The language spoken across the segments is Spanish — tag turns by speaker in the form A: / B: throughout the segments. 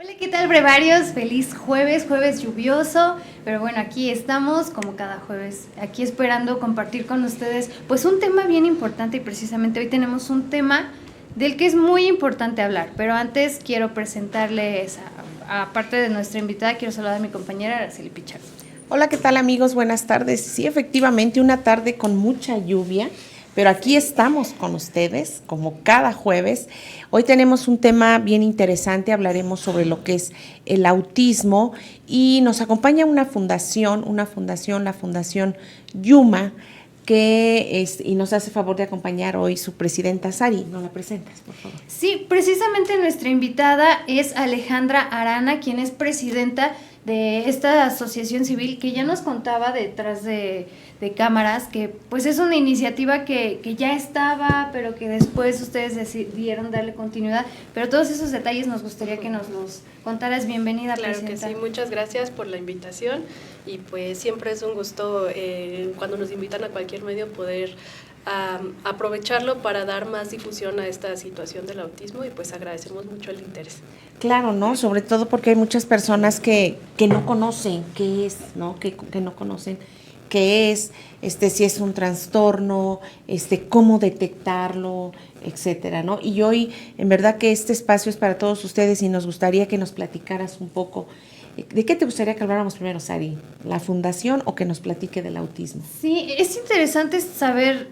A: Hola, ¿qué tal, brevarios? Feliz jueves, jueves lluvioso, pero bueno, aquí estamos como cada jueves, aquí esperando compartir con ustedes pues un tema bien importante y precisamente hoy tenemos un tema del que es muy importante hablar, pero antes quiero presentarles, aparte de nuestra invitada, quiero saludar a mi compañera Araceli Pichardo.
B: Hola, ¿qué tal, amigos? Buenas tardes. Sí, efectivamente, una tarde con mucha lluvia, pero aquí estamos con ustedes, como cada jueves. Hoy tenemos un tema bien interesante, hablaremos sobre lo que es el autismo y nos acompaña la Fundación Yuma, y nos hace favor de acompañar hoy su presidenta Sari. ¿Nos la presentas, por favor?
A: Sí, precisamente nuestra invitada es Alejandra Arana, quien es presidenta de esta asociación civil que ya nos contaba detrás de cámaras, que pues es una iniciativa que ya estaba, pero que después ustedes decidieron darle continuidad, pero todos esos detalles nos gustaría que nos los contaras. Bienvenida,
C: claro,
A: presidenta.
C: Que sí, muchas gracias por la invitación y pues siempre es un gusto cuando nos invitan a cualquier medio poder aprovecharlo para dar más difusión a esta situación del autismo y pues agradecemos mucho el interés.
B: Claro, ¿no? Sobre todo porque hay muchas personas que no conocen qué es, ¿no? Que no conocen qué es, si es un trastorno, cómo detectarlo, etcétera, ¿no? Y hoy, en verdad que este espacio es para todos ustedes y nos gustaría que nos platicaras un poco. ¿De qué te gustaría que habláramos primero, Sari? ¿La fundación o que nos platique del autismo?
A: Sí, es interesante saber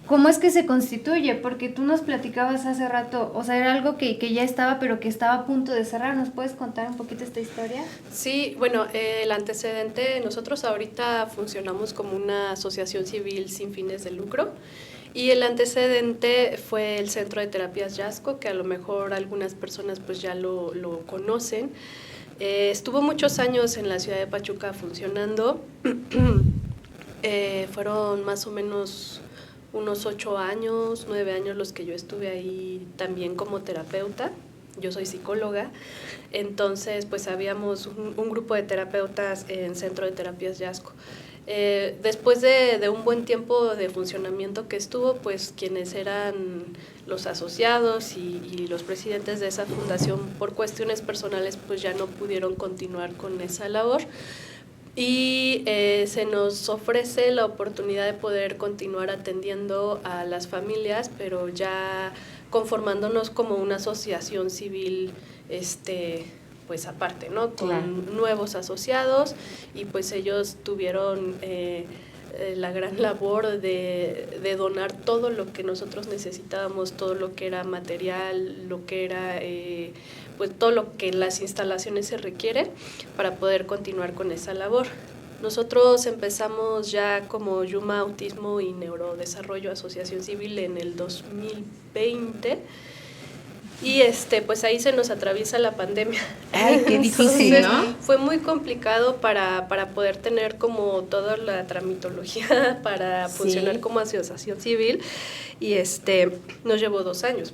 A: cómo es que se constituye, porque tú nos platicabas hace rato, o sea, era algo que ya estaba, pero que estaba a punto de cerrar. ¿Nos puedes contar un poquito esta historia?
C: Sí, bueno, el antecedente, nosotros ahorita funcionamos como una asociación civil sin fines de lucro. Y el antecedente fue el Centro de Terapias Yasco, que a lo mejor algunas personas pues ya lo conocen. Estuvo muchos años en la ciudad de Pachuca funcionando. Fueron más o menos unos 8 años, 9 años los que yo estuve ahí también como terapeuta. Yo soy psicóloga, entonces pues habíamos un grupo de terapeutas en Centro de Terapias Yasco. Después de un buen tiempo de funcionamiento que estuvo, pues quienes eran los asociados y los presidentes de esa fundación por cuestiones personales pues ya no pudieron continuar con esa labor y se nos ofrece la oportunidad de poder continuar atendiendo a las familias, pero ya conformándonos como una asociación civil pues aparte, ¿no? Con
B: claro.
C: nuevos asociados y pues ellos tuvieron la gran labor de donar todo lo que nosotros necesitábamos, todo lo que era material, lo que era pues todo lo que en las instalaciones se requiere para poder continuar con esa labor. Nosotros empezamos ya como Yuma Autismo y Neurodesarrollo Asociación Civil en el 2020 y pues ahí se nos atraviesa la pandemia.
B: Ay, qué difícil, ¿no?
C: Fue muy complicado para poder tener como toda la tramitología para funcionar como asociación civil y nos llevó 2 años.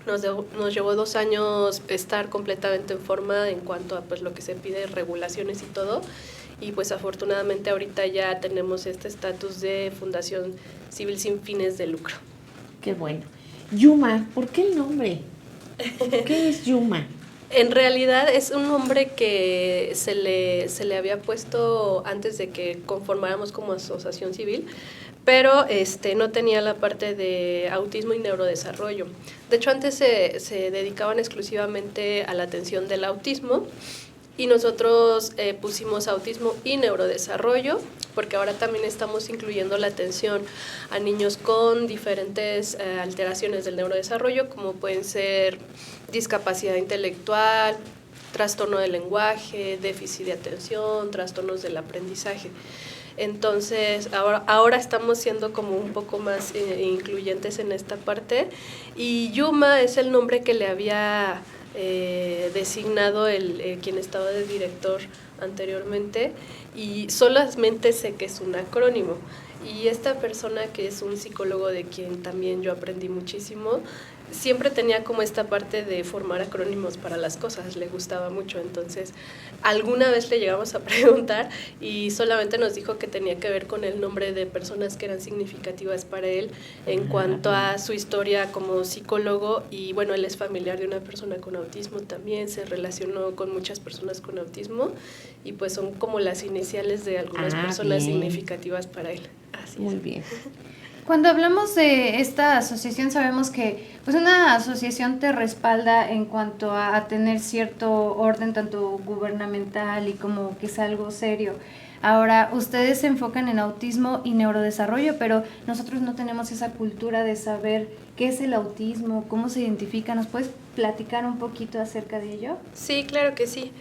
C: Nos llevó 2 años estar completamente en forma en cuanto a pues lo que se pide, regulaciones y todo, y pues afortunadamente ahorita ya tenemos este estatus de fundación civil sin fines de lucro.
B: Qué bueno. Yuma, ¿por qué el nombre? ¿Qué es Yuma?
C: En realidad es un nombre que se le había puesto antes de que conformáramos como asociación civil, pero no tenía la parte de autismo y neurodesarrollo. De hecho, antes se dedicaban exclusivamente a la atención del autismo y nosotros pusimos autismo y neurodesarrollo, porque ahora también estamos incluyendo la atención a niños con diferentes alteraciones del neurodesarrollo, como pueden ser discapacidad intelectual, trastorno del lenguaje, déficit de atención, trastornos del aprendizaje. Entonces, ahora estamos siendo como un poco más incluyentes en esta parte, y Yuma es el nombre que le había designado quien estaba de director anteriormente, y solamente sé que es un acrónimo. Y esta persona, que es un psicólogo de quien también yo aprendí muchísimo, siempre tenía como esta parte de formar acrónimos para las cosas, le gustaba mucho. Entonces, alguna vez le llegamos a preguntar y solamente nos dijo que tenía que ver con el nombre de personas que eran significativas para él en cuanto a su historia como psicólogo. Y bueno, él es familiar de una persona con autismo también, se relacionó con muchas personas con autismo y pues son como las iniciales de algunas personas
B: bien.
C: significativas para él. Así
B: Muy
C: es.
B: bien.
A: Cuando hablamos de esta asociación sabemos que pues una asociación te respalda en cuanto a tener cierto orden tanto gubernamental y como que es algo serio. Ahora, ustedes se enfocan en autismo y neurodesarrollo, pero nosotros no tenemos esa cultura de saber qué es el autismo, cómo se identifica. ¿Nos puedes platicar un poquito acerca de ello?
C: Sí, claro que sí.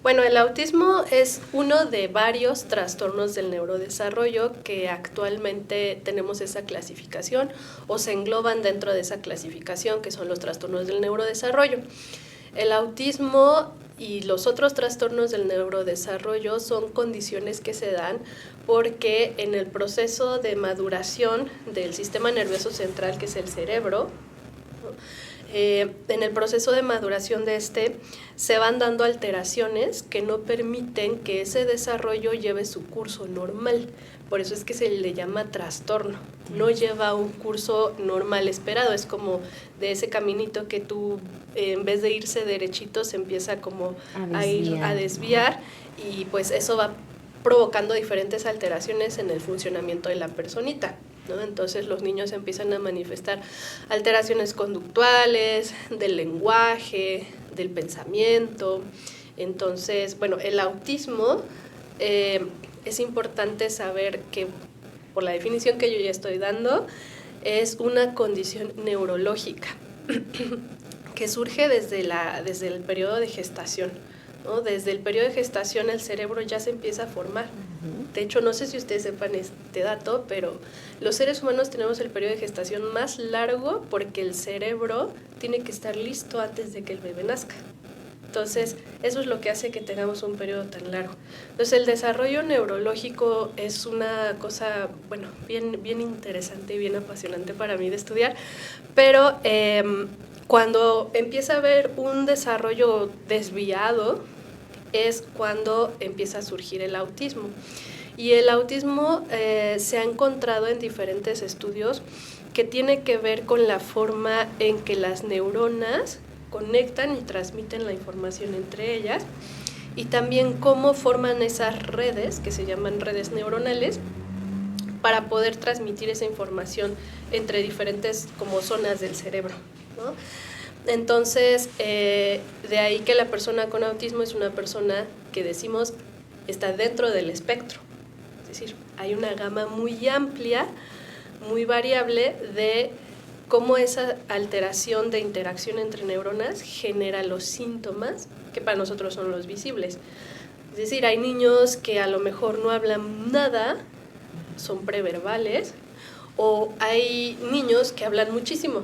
C: Bueno, el autismo es uno de varios trastornos del neurodesarrollo que actualmente tenemos esa clasificación o se engloban dentro de esa clasificación, que son los trastornos del neurodesarrollo. El autismo y los otros trastornos del neurodesarrollo son condiciones que se dan porque en el proceso de maduración del sistema nervioso central, que es el cerebro, ¿no? En el proceso de maduración de se van dando alteraciones que no permiten que ese desarrollo lleve su curso normal. Por eso es que se le llama trastorno. No lleva un curso normal esperado. Es como de ese caminito que tú, en vez de irse derechito, se empieza como a ir a desviar y pues eso va provocando diferentes alteraciones en el funcionamiento de la personita, ¿no? Entonces los niños empiezan a manifestar alteraciones conductuales, del lenguaje, del pensamiento. Entonces, bueno, el autismo es importante saber que, por la definición que yo ya estoy dando, es una condición neurológica que surge desde el periodo de gestación, ¿no? Desde el periodo de gestación el cerebro ya se empieza a formar. De hecho, no sé si ustedes sepan este dato, pero los seres humanos tenemos el periodo de gestación más largo porque el cerebro tiene que estar listo antes de que el bebé nazca. Entonces, eso es lo que hace que tengamos un periodo tan largo. Entonces, el desarrollo neurológico es una cosa, bueno, bien interesante y bien apasionante para mí de estudiar, pero cuando empieza a haber un desarrollo desviado es cuando empieza a surgir el autismo. Y el autismo se ha encontrado en diferentes estudios que tiene que ver con la forma en que las neuronas conectan y transmiten la información entre ellas y también cómo forman esas redes, que se llaman redes neuronales, para poder transmitir esa información entre diferentes como zonas del cerebro, ¿no? Entonces, de ahí que la persona con autismo es una persona que decimos está dentro del espectro. Es decir, hay una gama muy amplia, muy variable de cómo esa alteración de interacción entre neuronas genera los síntomas que para nosotros son los visibles. Es decir, hay niños que a lo mejor no hablan nada, son preverbales, o hay niños que hablan muchísimo,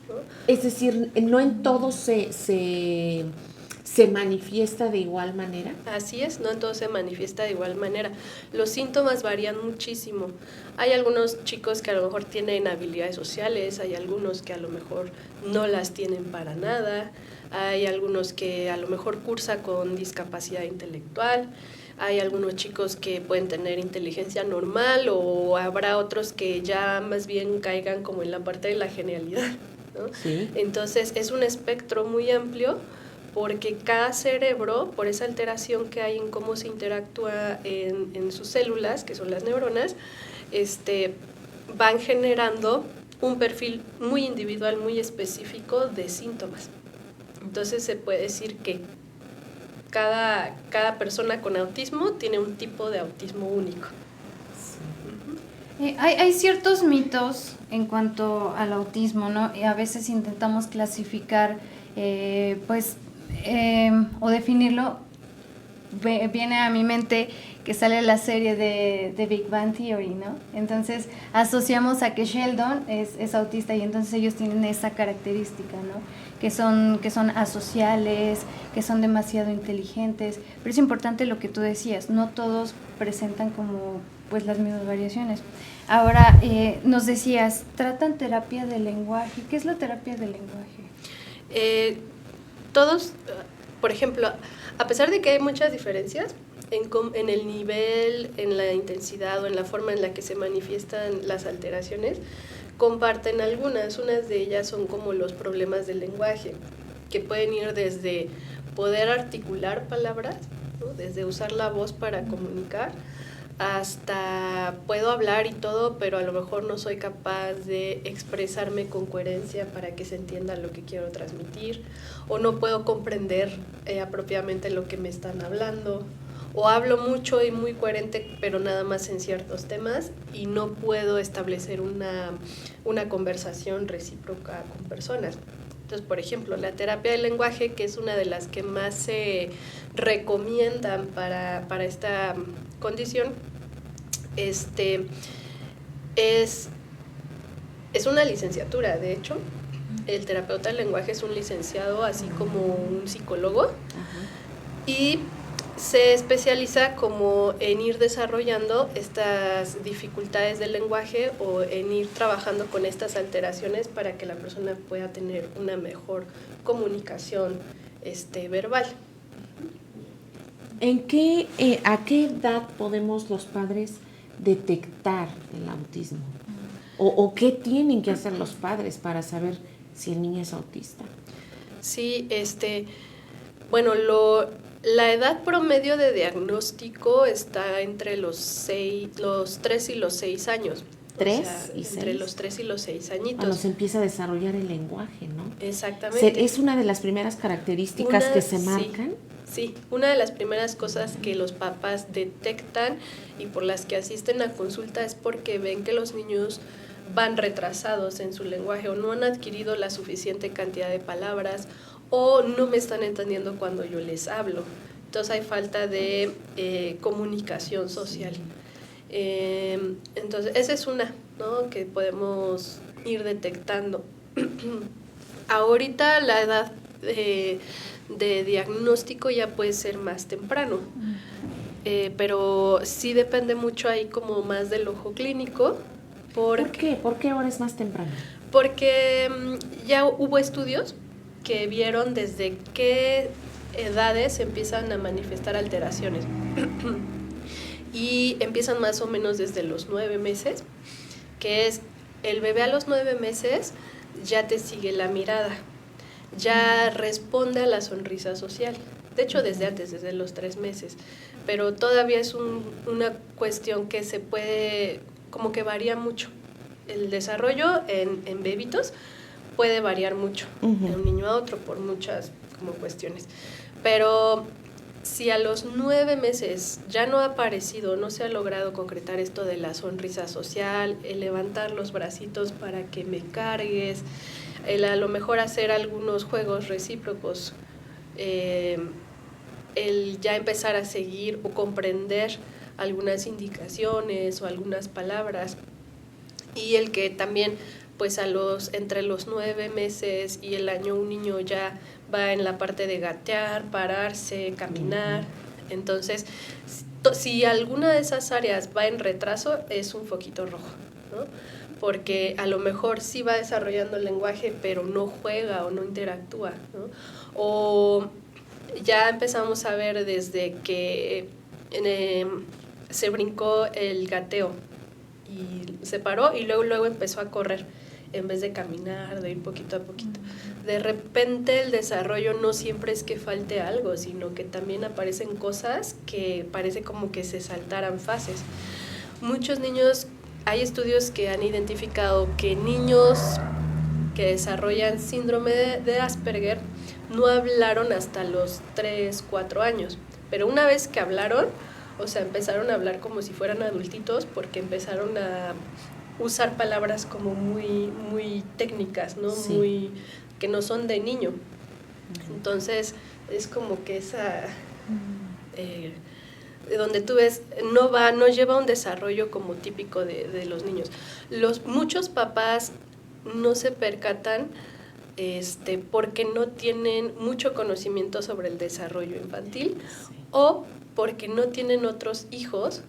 C: ¿no?
B: Es decir, no en todo se manifiesta de igual manera.
C: Así es, no en todo se manifiesta de igual manera. Los síntomas varían muchísimo. Hay algunos chicos que a lo mejor tienen habilidades sociales, hay algunos que a lo mejor no las tienen para nada, hay algunos que a lo mejor cursan con discapacidad intelectual, hay algunos chicos que pueden tener inteligencia normal o habrá otros que ya más bien caigan como en la parte de la genialidad, ¿no?
B: Sí.
C: Entonces es un espectro muy amplio porque cada cerebro, por esa alteración que hay en cómo se interactúa en sus células, que son las neuronas, van generando un perfil muy individual, muy específico de síntomas. Entonces se puede decir que cada persona con autismo tiene un tipo de autismo único.
A: Hay ciertos mitos en cuanto al autismo, ¿no? Y a veces intentamos clasificar, o definirlo. Viene a mi mente que sale la serie de Big Bang Theory, ¿no? Entonces asociamos a que Sheldon es autista y entonces ellos tienen esa característica, ¿no? Que son asociales, que son demasiado inteligentes, pero es importante lo que tú decías, no todos presentan como pues las mismas variaciones. Ahora, nos decías, tratan terapia del lenguaje. ¿Qué es la terapia del lenguaje?
C: Todos, por ejemplo, a pesar de que hay muchas diferencias en el nivel, en la intensidad o en la forma en la que se manifiestan las alteraciones, comparten algunas. Unas de ellas son como los problemas del lenguaje, que pueden ir desde poder articular palabras, ¿no? Desde usar la voz para comunicar, hasta puedo hablar y todo, pero a lo mejor no soy capaz de expresarme con coherencia para que se entienda lo que quiero transmitir, o no puedo comprender apropiadamente lo que me están hablando, o hablo mucho y muy coherente, pero nada más en ciertos temas, y no puedo establecer una conversación recíproca con personas. Entonces, por ejemplo, la terapia del lenguaje, que es una de las que más se recomiendan para esta condición, es una licenciatura, de hecho. El terapeuta del lenguaje es un licenciado, así como un psicólogo. Ajá. Y se especializa como en ir desarrollando estas dificultades del lenguaje o en ir trabajando con estas alteraciones para que la persona pueda tener una mejor comunicación verbal.
B: ¿A qué edad podemos los padres detectar el autismo? ¿O qué tienen que hacer los padres para saber si el niño es autista?
C: Sí, bueno, la edad promedio de diagnóstico está entre los 3 y los 6 años.
B: ¿3
C: o sea,
B: y 6?
C: Entre los 3 y los 6 añitos.
B: Cuando se empieza a desarrollar el lenguaje, ¿no?
C: Exactamente.
B: ¿Es una de las primeras características que se marcan?
C: Sí, una de las primeras cosas que los papás detectan y por las que asisten a consulta es porque ven que los niños van retrasados en su lenguaje o no han adquirido la suficiente cantidad de palabras o no me están entendiendo cuando yo les hablo. Entonces hay falta de comunicación social. Entonces esa es una, ¿no?, que podemos ir detectando. Ahorita la edad de diagnóstico ya puede ser más temprano, pero sí depende mucho ahí como más del ojo clínico.
B: ¿Por qué? ¿Por qué ahora es más temprano?
C: Porque ya hubo estudios que vieron desde qué edades empiezan a manifestar alteraciones y empiezan más o menos desde los 9 meses, que es el bebé a los 9 meses ya te sigue la mirada, ya responde a la sonrisa social, de hecho desde antes, desde los 3 meses, pero todavía es una cuestión que se puede, como que varía mucho. El desarrollo en bebitos puede variar mucho de un niño a otro por muchas como cuestiones, pero si a los 9 meses ya no ha aparecido, no se ha logrado concretar esto de la sonrisa social, el levantar los bracitos para que me cargues, el a lo mejor hacer algunos juegos recíprocos, el ya empezar a seguir o comprender algunas indicaciones o algunas palabras, y el que también pues entre los 9 meses y el año un niño ya va en la parte de gatear, pararse, caminar. Entonces, si alguna de esas áreas va en retraso, es un foquito rojo, ¿no? Porque a lo mejor sí va desarrollando el lenguaje, pero no juega o no interactúa, ¿no? O ya empezamos a ver desde que se brincó el gateo y se paró y luego empezó a correr en vez de caminar, de ir poquito a poquito. De repente el desarrollo no siempre es que falte algo, sino que también aparecen cosas que parece como que se saltaran fases. Muchos niños, hay estudios que han identificado que niños que desarrollan síndrome de Asperger no hablaron hasta los 3, 4 años, pero una vez que hablaron, o sea, empezaron a hablar como si fueran adultitos porque empezaron a usar palabras como muy, muy técnicas, ¿no? Sí. Muy, que no son de niño. Entonces, es como que esa, donde tú ves, no lleva un desarrollo como típico de los niños. Muchos papás no se percatan porque no tienen mucho conocimiento sobre el desarrollo infantil, sí, o porque no tienen otros hijos,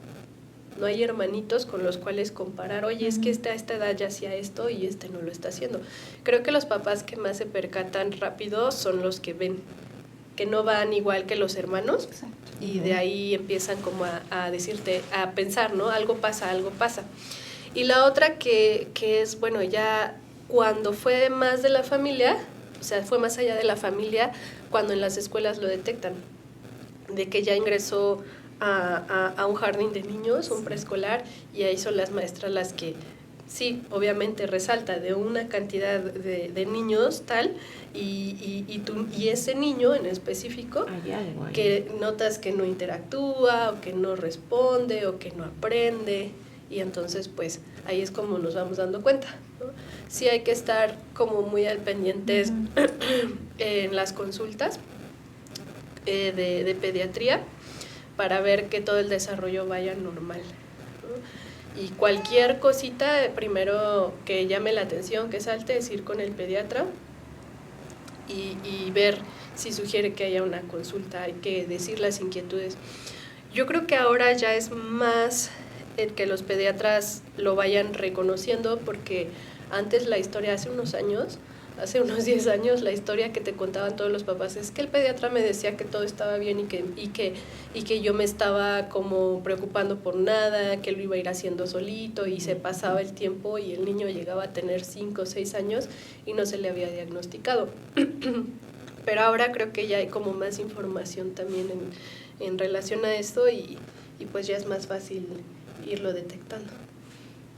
C: no hay hermanitos con los cuales comparar, oye, es que a esta edad ya hacía esto y no lo está haciendo. Creo que los papás que más se percatan rápido son los que ven, que no van igual que los hermanos. Exacto. Y de ahí empiezan como a decirte, a pensar, ¿no? Algo pasa. Y la otra que es, bueno, ya cuando fue más de la familia, o sea, fue más allá de la familia, cuando en las escuelas lo detectan, de que ya ingresó a un jardín de niños, un preescolar, y ahí son las maestras las que, sí, obviamente resalta de una cantidad de niños tal, y ese niño en específico, que notas que no interactúa, o que no responde, o que no aprende, y entonces pues ahí es como nos vamos dando cuenta, ¿no? Sí hay que estar como muy al pendientes en las consultas de pediatría, para ver que todo el desarrollo vaya normal, ¿no? Y cualquier cosita, primero que llame la atención, que salte, es ir con el pediatra y ver si sugiere que haya una consulta, hay que decir las inquietudes. Yo creo que ahora ya es más el que los pediatras lo vayan reconociendo, porque antes la historia, hace unos 10 años, la historia que te contaban todos los papás es que el pediatra me decía que todo estaba bien y que yo me estaba como preocupando por nada, que lo iba a ir haciendo solito, y se pasaba el tiempo y el niño llegaba a tener 5 o 6 años y no se le había diagnosticado. Pero ahora creo que ya hay como más información también en relación a esto y pues ya es más fácil irlo detectando.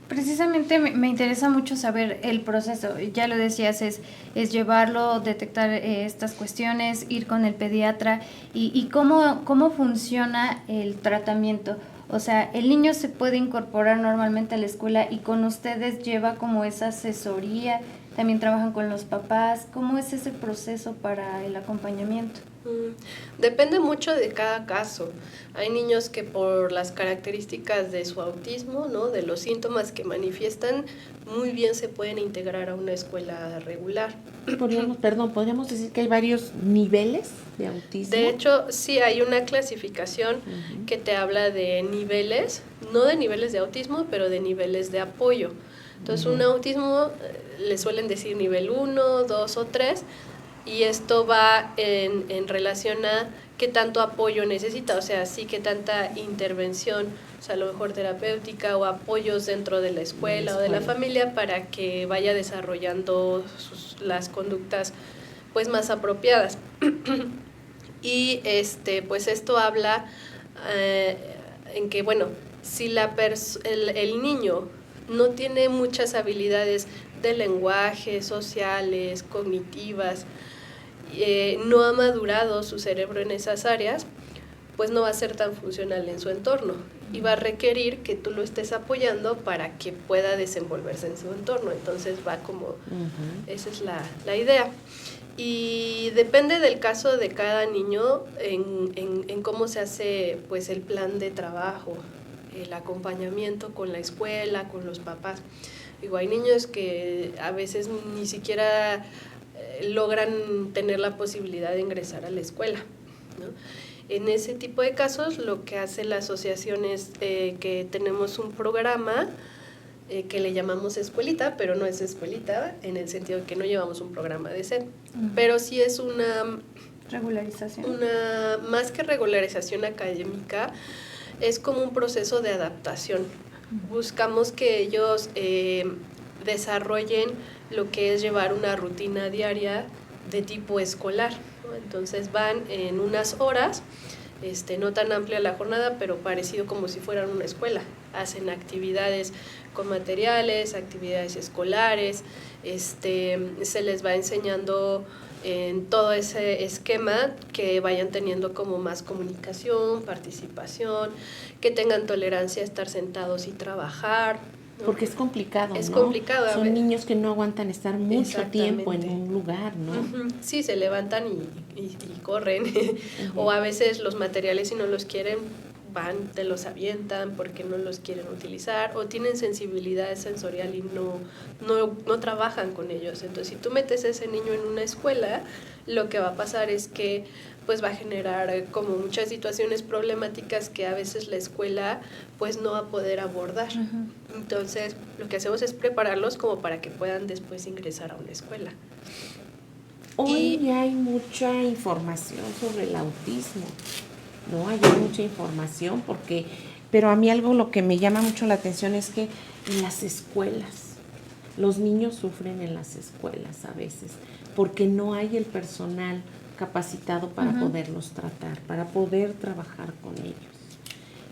A: Precisamente me interesa mucho saber el proceso, ya lo decías, es llevarlo, detectar estas cuestiones, ir con el pediatra y cómo funciona el tratamiento. O sea, el niño se puede incorporar normalmente a la escuela y con ustedes lleva como esa asesoría, también trabajan con los papás. ¿Cómo es ese proceso para el acompañamiento?
C: Depende mucho de cada caso. Hay niños que por las características de su autismo, ¿no?, de los síntomas que manifiestan, muy bien se pueden integrar a una escuela regular.
B: ¿Podríamos decir que hay varios niveles de autismo?
C: De hecho, sí hay una clasificación que te habla de niveles, no de niveles de autismo, pero de niveles de apoyo. Entonces, un autismo le suelen decir nivel 1, 2 o 3, y esto va en relación a qué tanto apoyo necesita, o sea, sí, qué tanta intervención, o sea, a lo mejor terapéutica o apoyos dentro de la escuela o de la familia para que vaya desarrollando las conductas pues más apropiadas. Y pues esto habla en que, bueno, si el niño no tiene muchas habilidades de lenguaje, sociales, cognitivas, no ha madurado su cerebro en esas áreas, pues no va a ser tan funcional en su entorno y va a requerir que tú lo estés apoyando para que pueda desenvolverse en su entorno. Entonces va como, esa es la idea. Y depende del caso de cada niño en cómo se hace pues el plan de trabajo, el acompañamiento con la escuela, con los papás. Digo, hay niños que a veces ni siquiera logran tener la posibilidad de ingresar a la escuela, ¿no? En ese tipo de casos, lo que hace la asociación es que tenemos un programa que le llamamos escuelita, pero no es escuelita en el sentido de que no llevamos un programa de SED, pero sí es una
A: regularización.
C: Más que regularización académica, es como un proceso de adaptación. Buscamos que ellos desarrollen lo que es llevar una rutina diaria de tipo escolar, ¿no? Entonces van en unas horas, no tan amplia la jornada, pero parecido como si fueran una escuela. Hacen actividades con materiales, actividades escolares, se les va enseñando en todo ese esquema que vayan teniendo como más comunicación, participación, que tengan tolerancia a estar sentados y trabajar, ¿no?
B: Porque es complicado,
C: es
B: ¿no?
C: complicado.
B: Son niños que no aguantan estar mucho tiempo en un lugar, ¿no?
C: Sí, se levantan y corren. O a veces los materiales, si no los quieren, te los avientan porque no los quieren utilizar, o tienen sensibilidad sensorial y no trabajan con ellos. Entonces, si tú metes a ese niño en una escuela, lo que va a pasar es que pues va a generar como muchas situaciones problemáticas que a veces la escuela pues no va a poder abordar. Entonces, lo que hacemos es prepararlos como para que puedan después ingresar a una escuela.
B: Hoy ya hay mucha información sobre el autismo, ¿no? Hay mucha información pero a mí algo lo que me llama mucho la atención es que en las escuelas, los niños sufren en las escuelas a veces, porque no hay el personal capacitado para poderlos tratar, para poder trabajar con ellos,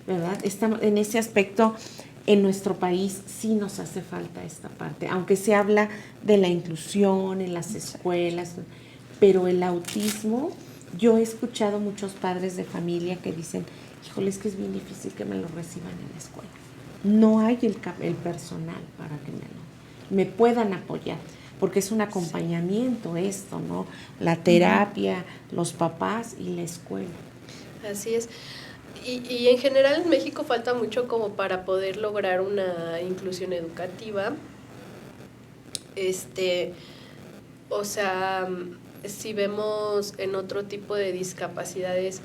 B: ¿verdad? En ese aspecto, en nuestro país sí nos hace falta esta parte, aunque se habla de la inclusión en las escuelas, pero el autismo, yo he escuchado muchos padres de familia que dicen, híjole, es que es bien difícil que me lo reciban en la escuela. No hay el personal para que me puedan apoyar, porque es un acompañamiento esto, ¿no? La terapia, los papás y la escuela.
C: Así es. Y en general en México falta mucho como para poder lograr una inclusión educativa. O sea, si vemos en otro tipo de discapacidades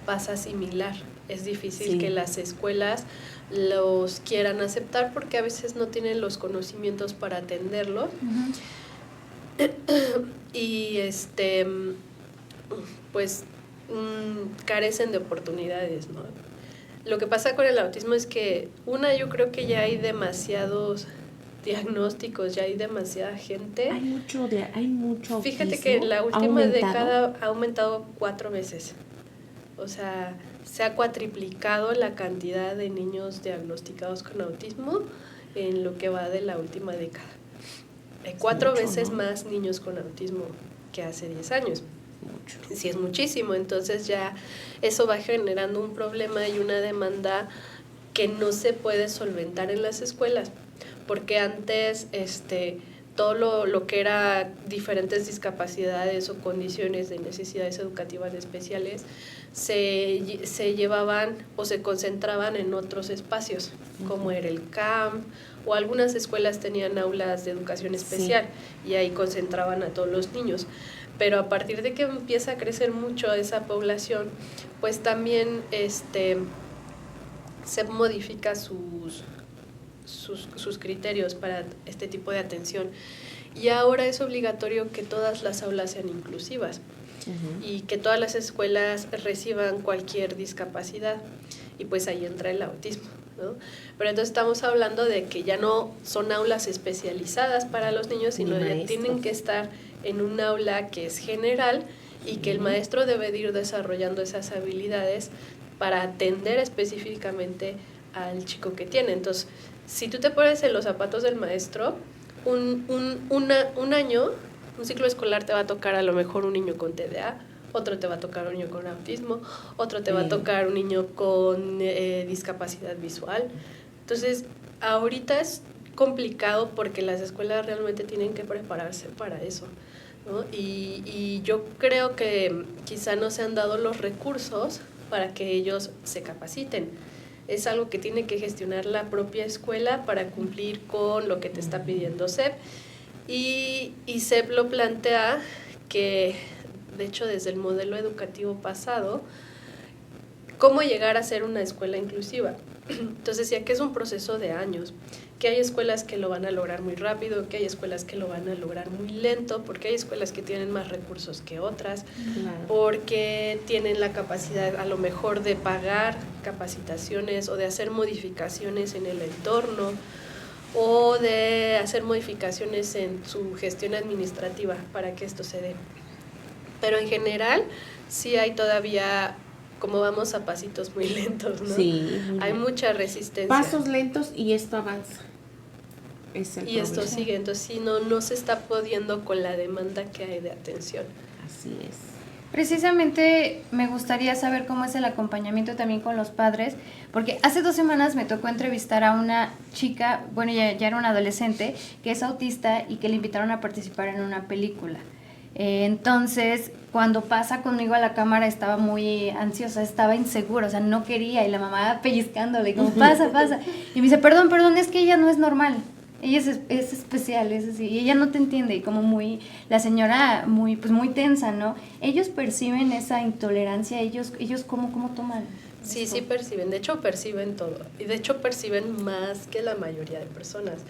C: pasa similar. Es difícil que las escuelas los quieran aceptar porque a veces no tienen los conocimientos para atenderlo. Y pues carecen de oportunidades, ¿no? Lo que pasa con el autismo es que yo creo que ya hay demasiados diagnósticos, ya hay demasiada gente.
B: Hay mucho
C: Fíjate
B: autismo.
C: que en la última década ha aumentado 4 veces. O sea, se ha cuatriplicado la cantidad de niños diagnosticados con autismo en lo que va de la última década. Hay 4 veces más niños con autismo que hace 10 años.
B: Mucho.
C: Sí, es muchísimo. Entonces ya eso va generando un problema y una demanda que no se puede solventar en las escuelas. Porque antes todo lo que era diferentes discapacidades o condiciones de necesidades educativas especiales se llevaban o se concentraban en otros espacios, como era el CAMP, o algunas escuelas tenían aulas de educación especial y ahí concentraban a todos los niños. Pero a partir de que empieza a crecer mucho esa población, pues también se modifica sus criterios para este tipo de atención. Y ahora es obligatorio que todas las aulas sean inclusivas y que todas las escuelas reciban cualquier discapacidad. Y pues ahí entra el autismo, ¿no? Pero entonces estamos hablando de que ya no son aulas especializadas para los niños, sino ya tienen que estar en un aula que es general y que el maestro debe de ir desarrollando esas habilidades para atender específicamente al chico que tiene. Entonces, si tú te pones en los zapatos del maestro, un año, un ciclo escolar te va a tocar a lo mejor un niño con TDA, otro te va a tocar un niño con autismo, otro te va a tocar un niño con discapacidad visual. Entonces, ahorita es complicado porque las escuelas realmente tienen que prepararse para eso, ¿no? Y yo creo que quizá no se han dado los recursos para que ellos se capaciten. Es algo que tiene que gestionar la propia escuela para cumplir con lo que te está pidiendo CEP. Y CEP lo plantea que, de hecho, desde el modelo educativo pasado, cómo llegar a ser una escuela inclusiva. Entonces decía que es un proceso de años, que hay escuelas que lo van a lograr muy rápido, que hay escuelas que lo van a lograr muy lento, porque hay escuelas que tienen más recursos que otras, porque tienen la capacidad a lo mejor de pagar capacitaciones o de hacer modificaciones en el entorno o de hacer modificaciones en su gestión administrativa para que esto se dé. Pero en general sí hay todavía, como vamos a pasitos muy lentos, ¿no?
B: Sí.
C: Hay mucha resistencia.
B: Pasos lentos y esto avanza.
C: Y esto sigue, entonces sí, no se está pudiendo con la demanda que hay de atención.
B: Así es.
A: Precisamente me gustaría saber cómo es el acompañamiento también con los padres, porque hace 2 semanas me tocó entrevistar a una chica, bueno, ya era una adolescente, que es autista y que le invitaron a participar en una película. Entonces, cuando pasa conmigo a la cámara estaba muy ansiosa, estaba insegura, o sea, no quería, y la mamá pellizcándole, como pasa. Y me dice, perdón, es que ella no es normal. Ella es especial, es así, y ella no te entiende, y como la señora muy tensa, ¿no? Ellos perciben esa intolerancia, ellos cómo toman.
C: Sí,
A: esto?
C: sí perciben, de hecho perciben todo, y de hecho perciben más que la mayoría de personas,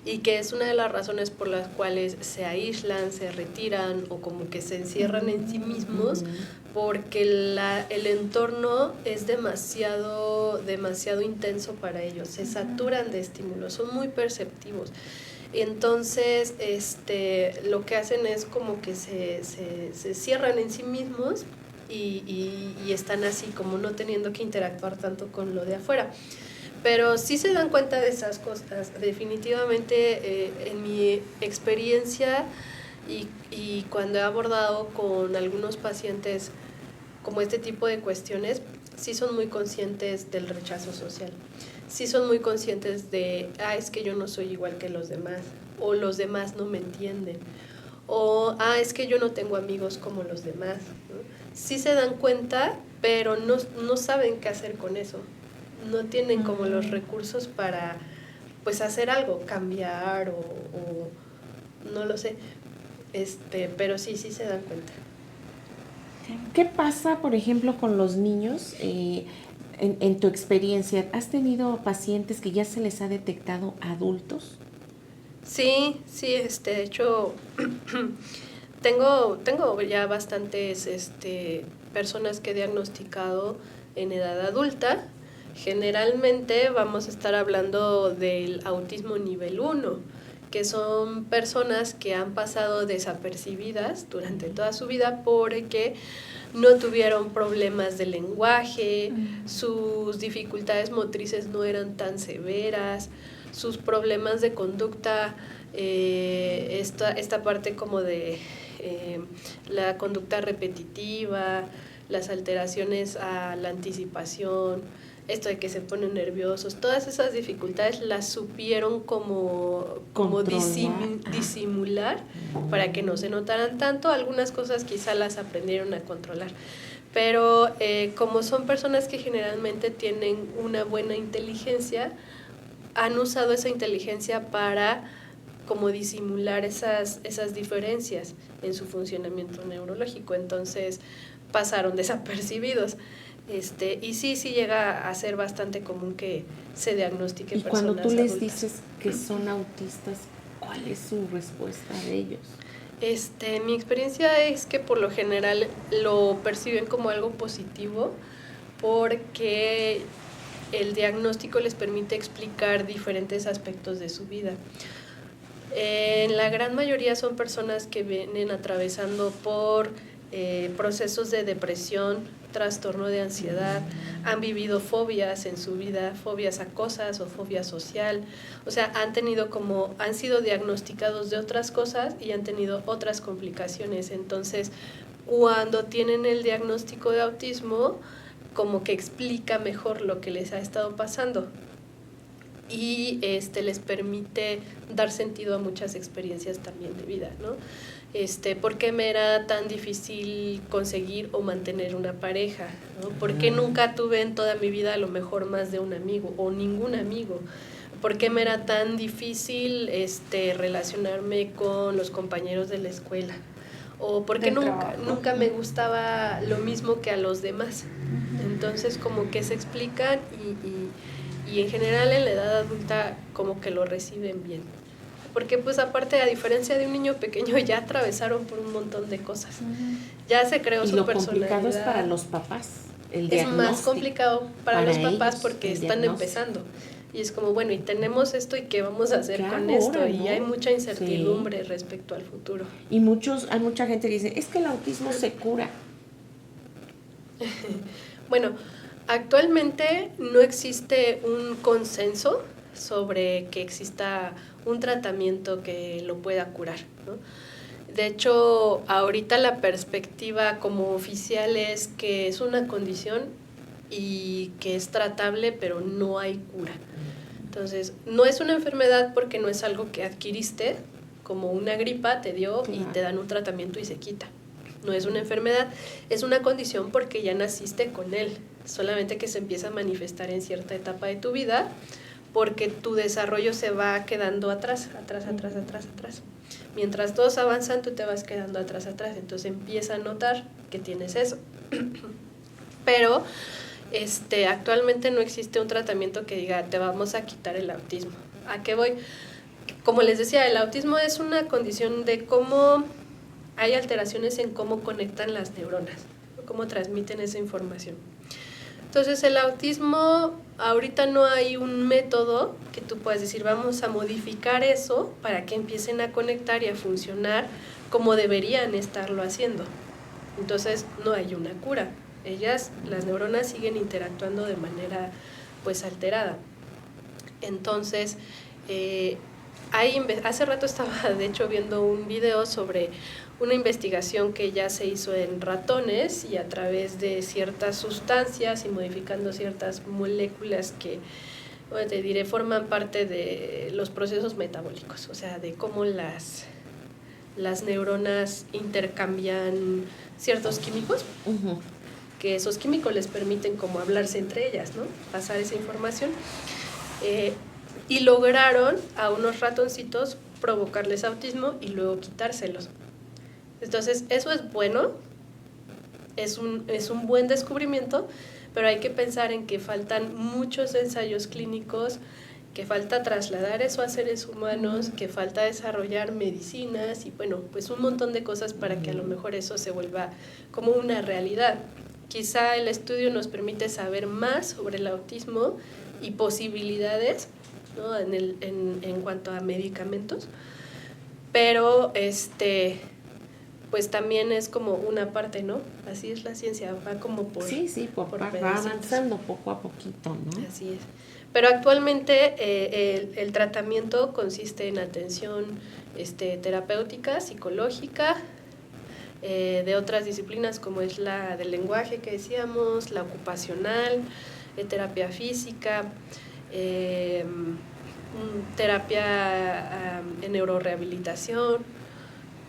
C: y que es una de las razones por las cuales se aíslan, se retiran o como que se encierran en sí mismos, porque el entorno es demasiado intenso para ellos, se saturan de estímulos, son muy perceptivos. Entonces, lo que hacen es como que se cierran en sí mismos y están así como no teniendo que interactuar tanto con lo de afuera. Pero sí se dan cuenta de esas cosas. Definitivamente, en mi experiencia y cuando he abordado con algunos pacientes como este tipo de cuestiones, sí son muy conscientes del rechazo social. Sí son muy conscientes de, es que yo no soy igual que los demás, o los demás no me entienden, o es que yo no tengo amigos como los demás, ¿no? Sí se dan cuenta, pero no saben qué hacer con eso. No tienen como los recursos para pues hacer algo, cambiar o no lo sé. Pero sí se dan cuenta.
B: ¿Qué pasa, por ejemplo, con los niños? En tu experiencia, ¿has tenido pacientes que ya se les ha detectado adultos?
C: Sí, de hecho, tengo ya bastantes personas que he diagnosticado en edad adulta. Generalmente vamos a estar hablando del autismo nivel 1, que son personas que han pasado desapercibidas durante toda su vida porque no tuvieron problemas de lenguaje, sus dificultades motrices no eran tan severas, sus problemas de conducta, esta parte como de la conducta repetitiva, las alteraciones a la anticipación, esto de que se ponen nerviosos, todas esas dificultades las supieron como disimular para que no se notaran tanto. Algunas cosas quizá las aprendieron a controlar, pero como son personas que generalmente tienen una buena inteligencia, han usado esa inteligencia para como disimular esas diferencias en su funcionamiento neurológico, entonces pasaron desapercibidos. Y sí llega a ser bastante común que se diagnostique
B: y
C: personas
B: cuando tú les
C: adultas.
B: dices que son autistas, ¿cuál es su respuesta de ellos?
C: Mi experiencia es que por lo general lo perciben como algo positivo porque el diagnóstico les permite explicar diferentes aspectos de su vida. En la gran mayoría son personas que vienen atravesando por procesos de depresión, trastorno de ansiedad, han vivido fobias en su vida, fobias a cosas o fobia social, o sea, han sido diagnosticados de otras cosas y han tenido otras complicaciones. Entonces, cuando tienen el diagnóstico de autismo, como que explica mejor lo que les ha estado pasando y les permite dar sentido a muchas experiencias también de vida, ¿no? ¿Por qué me era tan difícil conseguir o mantener una pareja, ¿no? ¿Por qué nunca tuve en toda mi vida a lo mejor más de un amigo o ningún amigo? ¿Por qué me era tan difícil relacionarme con los compañeros de la escuela? ¿O por qué nunca me gustaba lo mismo que a los demás? Entonces como que se explican y en general en la edad adulta como que lo reciben bien. Porque pues aparte, a diferencia de un niño pequeño, ya atravesaron por un montón de cosas. Ya se creó su personalidad.
B: Y lo complicado es para los papás, el diagnóstico.
C: Es más complicado para los papás
B: ellos,
C: porque están empezando. Y es como, bueno, y tenemos esto, ¿y qué vamos a hacer con esto?
B: ¿no?
C: Y hay mucha incertidumbre respecto al futuro.
B: Y hay mucha gente que dice, es que el autismo se cura.
C: Bueno, actualmente no existe un consenso sobre que exista un tratamiento que lo pueda curar, ¿no? De hecho, ahorita la perspectiva como oficial es que es una condición y que es tratable, pero no hay cura. Entonces, no es una enfermedad porque no es algo que adquiriste, como una gripa te dio y te dan un tratamiento y se quita. No es una enfermedad, es una condición porque ya naciste con él, solamente que se empieza a manifestar en cierta etapa de tu vida porque tu desarrollo se va quedando atrás. Mientras todos avanzan, tú te vas quedando atrás. Entonces empieza a notar que tienes eso. Pero actualmente no existe un tratamiento que diga, te vamos a quitar el autismo. ¿A qué voy? Como les decía, el autismo es una condición de cómo hay alteraciones en cómo conectan las neuronas, cómo transmiten esa información. Entonces, el autismo, ahorita no hay un método que tú puedas decir, vamos a modificar eso para que empiecen a conectar y a funcionar como deberían estarlo haciendo. Entonces, no hay una cura. Las neuronas siguen interactuando de manera, pues, alterada. Entonces, hace rato estaba, de hecho, viendo un video sobre una investigación que ya se hizo en ratones y a través de ciertas sustancias y modificando ciertas moléculas que, bueno, te diré, forman parte de los procesos metabólicos, o sea, de cómo las neuronas intercambian ciertos químicos, que esos químicos les permiten como hablarse entre ellas, ¿no? Pasar esa información. Y lograron a unos ratoncitos provocarles autismo y luego quitárselos. Entonces, eso es bueno, es un buen descubrimiento, pero hay que pensar en que faltan muchos ensayos clínicos, que falta trasladar eso a seres humanos, que falta desarrollar medicinas y, bueno, pues un montón de cosas para que a lo mejor eso se vuelva como una realidad. Quizá el estudio nos permite saber más sobre el autismo y posibilidades, ¿no? en cuanto a medicamentos, pero pues también es como una parte, ¿no? Así es la ciencia, va como por
B: va avanzando poco a poquito, ¿no?
C: Así es. Pero actualmente el tratamiento consiste en atención terapéutica, psicológica, de otras disciplinas como es la del lenguaje que decíamos, la ocupacional, terapia física, terapia en neurorehabilitación,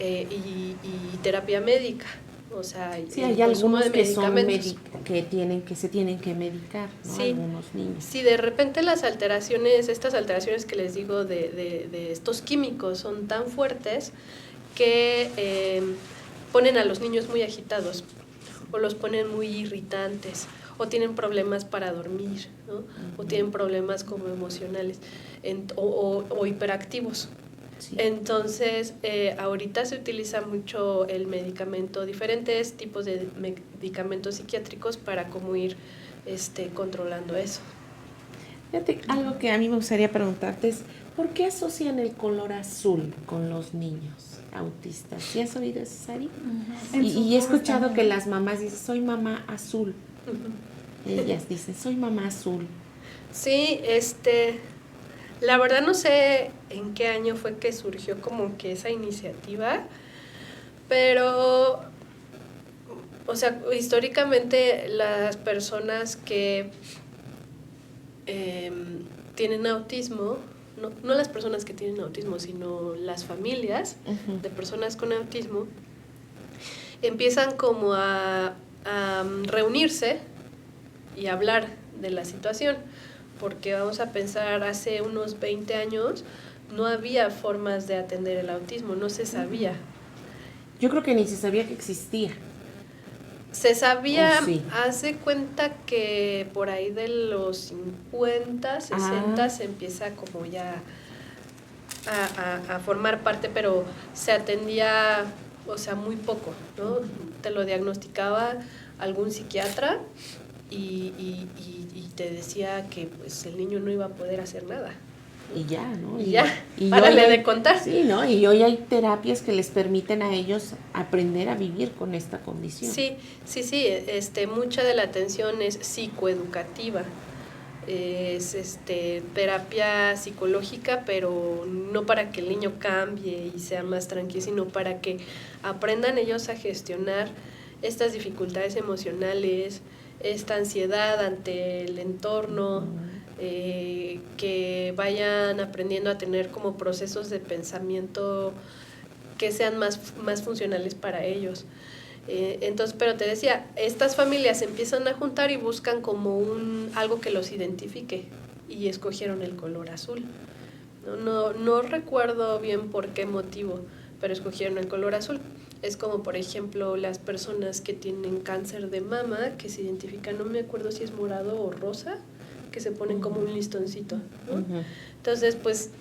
C: y terapia médica, o sea,
B: sí, hay algunos que se tienen que medicar, ¿no?
C: Sí,
B: algunos niños.
C: Sí, de repente estas alteraciones que les digo de estos químicos son tan fuertes que ponen a los niños muy agitados o los ponen muy irritantes o tienen problemas para dormir, ¿no? O tienen problemas como emocionales o hiperactivos. Sí. Entonces, ahorita se utiliza mucho el medicamento, diferentes tipos de medicamentos psiquiátricos para cómo ir controlando eso.
B: Fíjate, algo que a mí me gustaría preguntarte es, ¿por qué asocian el color azul con los niños autistas? ¿Sí has oído eso, Sari? Y he escuchado que las mamás dicen, soy mamá azul. Ellas dicen, soy mamá azul.
C: Sí, la verdad no sé en qué año fue que surgió como que esa iniciativa, pero, o sea, históricamente las personas que tienen autismo, no las personas que tienen autismo, sino las familias de personas con autismo, empiezan como a reunirse y hablar de la situación. Porque vamos a pensar, hace unos 20 años no había formas de atender el autismo, no se sabía.
B: Yo creo que ni se sabía que existía.
C: Se sabía, hace cuenta que por ahí de los 50, 60 se empieza como ya a formar parte, pero se atendía, o sea, muy poco, ¿no? Te lo diagnosticaba algún psiquiatra y te decía que pues el niño no iba a poder hacer nada.
B: Y ya, ¿no?
C: Y párale de contar.
B: Sí, ¿no? Y hoy hay terapias que les permiten a ellos aprender a vivir con esta condición.
C: Sí, mucha de la atención es psicoeducativa. Es terapia psicológica, pero no para que el niño cambie y sea más tranquilo, sino para que aprendan ellos a gestionar estas dificultades emocionales, esta ansiedad ante el entorno, que vayan aprendiendo a tener como procesos de pensamiento que sean más funcionales para ellos. Entonces, pero te decía, estas familias se empiezan a juntar y buscan como algo que los identifique, y escogieron el color azul. No recuerdo bien por qué motivo, pero escogieron el color azul. Es como, por ejemplo, las personas que tienen cáncer de mama, que se identifican, no me acuerdo si es morado o rosa, que se ponen como un listoncito, ¿no?
B: Ujú.
C: Entonces, pues,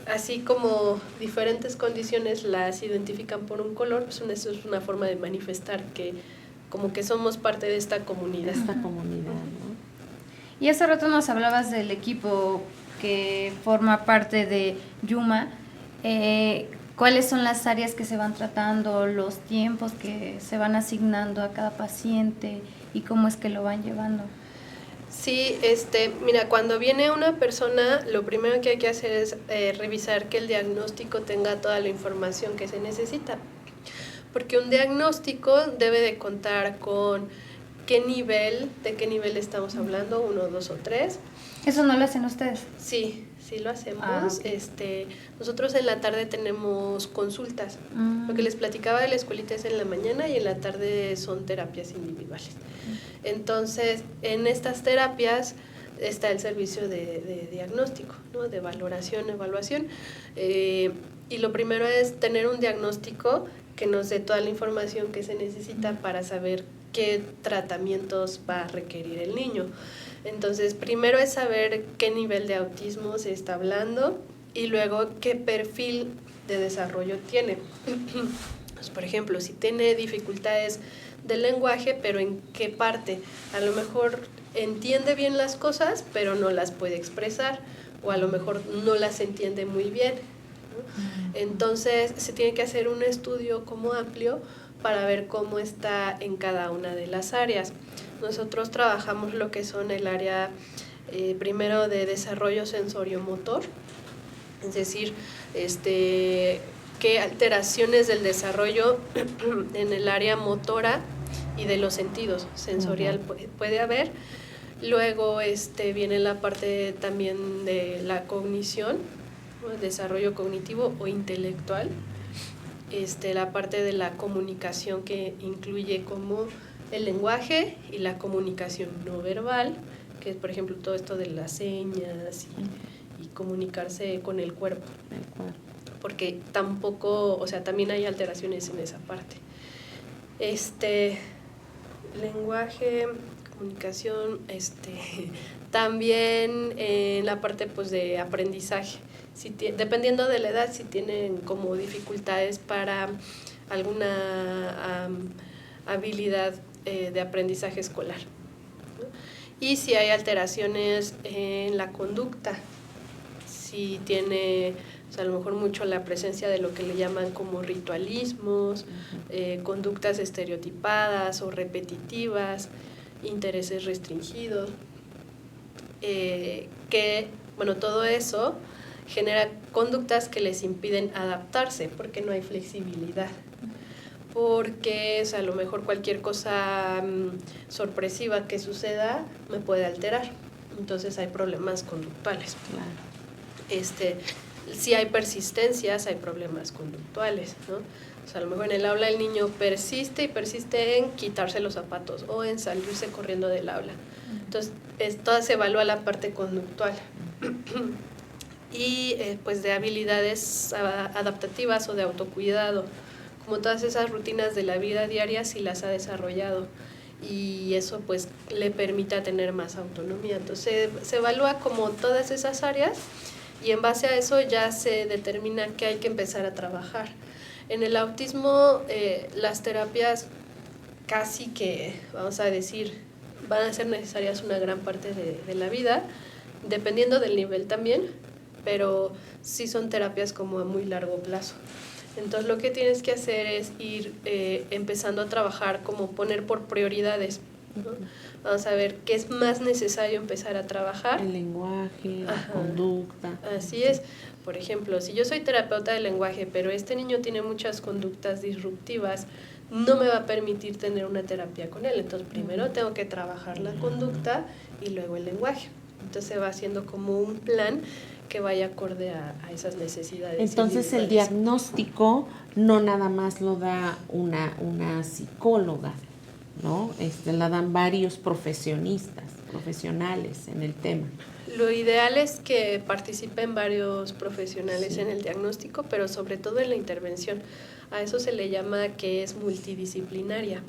C: así como diferentes condiciones las identifican por un color, pues eso es una forma de manifestar que como que somos parte de esta comunidad.
B: Esta comunidad, ¿no?
A: Y hace rato nos hablabas del equipo que forma parte de Yuma. ¿Cuáles son las áreas que se van tratando, los tiempos que se van asignando a cada paciente y cómo es que lo van llevando?
C: Sí, mira, cuando viene una persona, lo primero que hay que hacer es revisar que el diagnóstico tenga toda la información que se necesita. Porque un diagnóstico debe de contar con de qué nivel estamos hablando, 1, 2 o 3.
A: ¿Eso no lo hacen ustedes?
C: Sí lo hacemos.
A: Okay.
C: Nosotros en la tarde tenemos consultas. Lo que les platicaba de la escuelita es en la mañana y en la tarde son terapias individuales. Entonces, en estas terapias está el servicio de diagnóstico, ¿no? De valoración, evaluación. Y lo primero es tener un diagnóstico que nos dé toda la información que se necesita para saber qué tratamientos va a requerir el niño. Entonces, primero es saber qué nivel de autismo se está hablando y luego qué perfil de desarrollo tiene. Pues, por ejemplo, si tiene dificultades del lenguaje, pero en qué parte. A lo mejor entiende bien las cosas, pero no las puede expresar, o a lo mejor no las entiende muy bien, ¿no? Entonces, se tiene que hacer un estudio como amplio para ver cómo está en cada una de las áreas. Nosotros trabajamos lo que son el área primero de desarrollo sensorio-motor, es decir, qué alteraciones del desarrollo en el área motora y de los sentidos sensorial puede haber. Luego viene la parte también de la cognición, ¿no? El desarrollo cognitivo o intelectual. La parte de la comunicación que incluye como el lenguaje y la comunicación no verbal, que es por ejemplo todo esto de las señas y comunicarse con el cuerpo. Porque tampoco, o sea, también hay alteraciones en esa parte. Lenguaje, comunicación, también en la parte pues de aprendizaje. Dependiendo de la edad, si tienen como dificultades para alguna habilidad de aprendizaje escolar, ¿no? Y si hay alteraciones en la conducta, si tiene, o sea, a lo mejor mucho la presencia de lo que le llaman como ritualismos, conductas estereotipadas o repetitivas, intereses restringidos, todo eso genera conductas que les impiden adaptarse porque no hay flexibilidad. Porque, o sea, a lo mejor cualquier cosa sorpresiva que suceda me puede alterar. Entonces hay problemas conductuales.
B: Claro.
C: Si hay persistencias, hay problemas conductuales, ¿no? O sea, a lo mejor en el aula el niño persiste en quitarse los zapatos o en salirse corriendo del aula. Entonces, toda se evalúa la parte conductual. Y pues de habilidades adaptativas o de autocuidado, como todas esas rutinas de la vida diaria, si las ha desarrollado y eso pues le permite tener más autonomía. Entonces se evalúa como todas esas áreas y en base a eso ya se determina qué hay que empezar a trabajar. En el autismo las terapias casi que, vamos a decir, van a ser necesarias una gran parte de la vida, dependiendo del nivel también, pero sí son terapias como a muy largo plazo. Entonces lo que tienes que hacer es ir empezando a trabajar, como poner por prioridades, ¿no? Vamos a ver qué es más necesario empezar a trabajar.
B: El lenguaje, la conducta.
C: Así es. Por ejemplo, si yo soy terapeuta de lenguaje, pero este niño tiene muchas conductas disruptivas, no me va a permitir tener una terapia con él. Entonces primero tengo que trabajar la conducta y luego el lenguaje. Entonces se va haciendo como un plan que vaya acorde a esas necesidades.
B: Entonces el diagnóstico no nada más lo da una psicóloga, ¿no? La dan varios profesionales en el tema.
C: Lo ideal es que participen varios profesionales en el diagnóstico, pero sobre todo en la intervención. A eso se le llama que es multidisciplinaria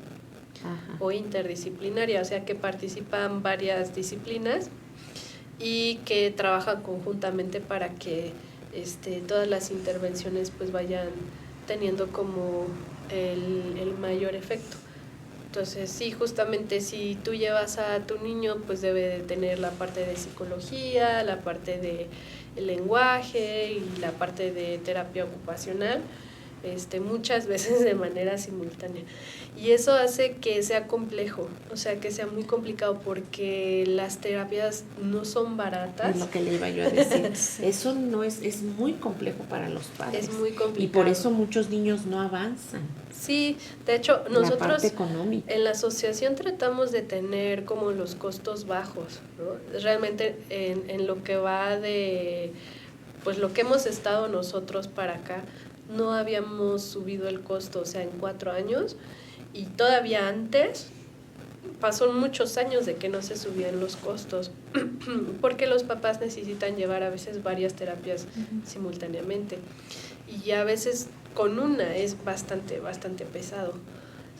C: o interdisciplinaria, o sea que participan varias disciplinas y que trabajan conjuntamente para que todas las intervenciones pues vayan teniendo como el mayor efecto. Entonces, sí, justamente si tú llevas a tu niño, pues debe de tener la parte de psicología, la parte de lenguaje y la parte de terapia ocupacional, muchas veces de manera simultánea. Y eso hace que sea complejo, o sea, que sea muy complicado porque las terapias no son baratas.
B: Es lo que le iba yo a decir. Eso no es muy complejo para los padres.
C: Es muy complicado.
B: Y por eso muchos niños no avanzan.
C: Sí, de hecho, nosotros
B: en
C: la asociación tratamos de tener como los costos bajos, ¿no? Realmente en lo que va de, pues lo que hemos estado nosotros para acá, no habíamos subido el costo, o sea, en 4 años, y todavía antes pasó muchos años de que no se subían los costos, porque los papás necesitan llevar a veces varias terapias simultáneamente, y a veces con una es bastante pesado.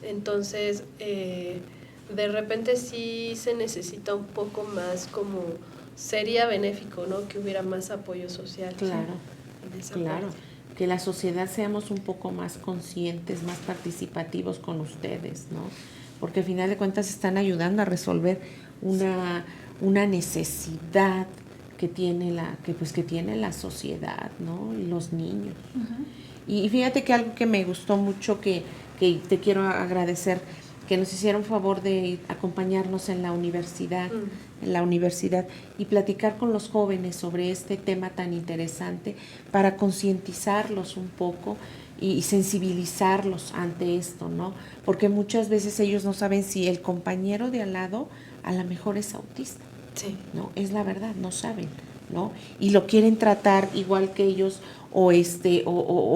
C: Entonces, de repente sí se necesita un poco más, como sería benéfico, ¿no? Que hubiera más apoyo social.
B: Claro,
C: en esa
B: claro.
C: parte.
B: Que la sociedad seamos un poco más conscientes, más participativos con ustedes, ¿no? Porque al final de cuentas están ayudando a resolver una necesidad que tiene la sociedad, ¿no? Y los niños. Y fíjate que algo que me gustó mucho, que te quiero agradecer, que nos hicieron favor de acompañarnos en la universidad y platicar con los jóvenes sobre este tema tan interesante para concientizarlos un poco y sensibilizarlos ante esto, ¿no? Porque muchas veces ellos no saben si el compañero de al lado a lo mejor es autista.
C: Sí.
B: ¿No? Es la verdad, no saben, ¿no? Y lo quieren tratar igual que ellos o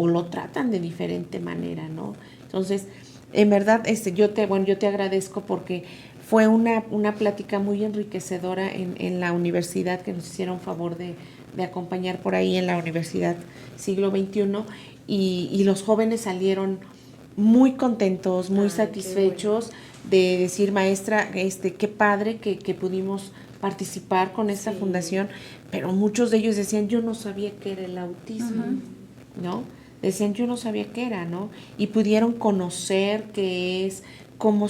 B: lo tratan de diferente manera, ¿no? Entonces, en verdad, yo te agradezco porque fue una plática muy enriquecedora en la universidad, que nos hicieron favor de acompañar por ahí en la Universidad Siglo XXI, y los jóvenes salieron muy contentos, muy satisfechos de decir, maestra, qué padre que pudimos participar con esta fundación, pero muchos de ellos decían, yo no sabía qué era el autismo, ¿no? Decían, yo no sabía qué era, ¿no? Y pudieron conocer qué es, cómo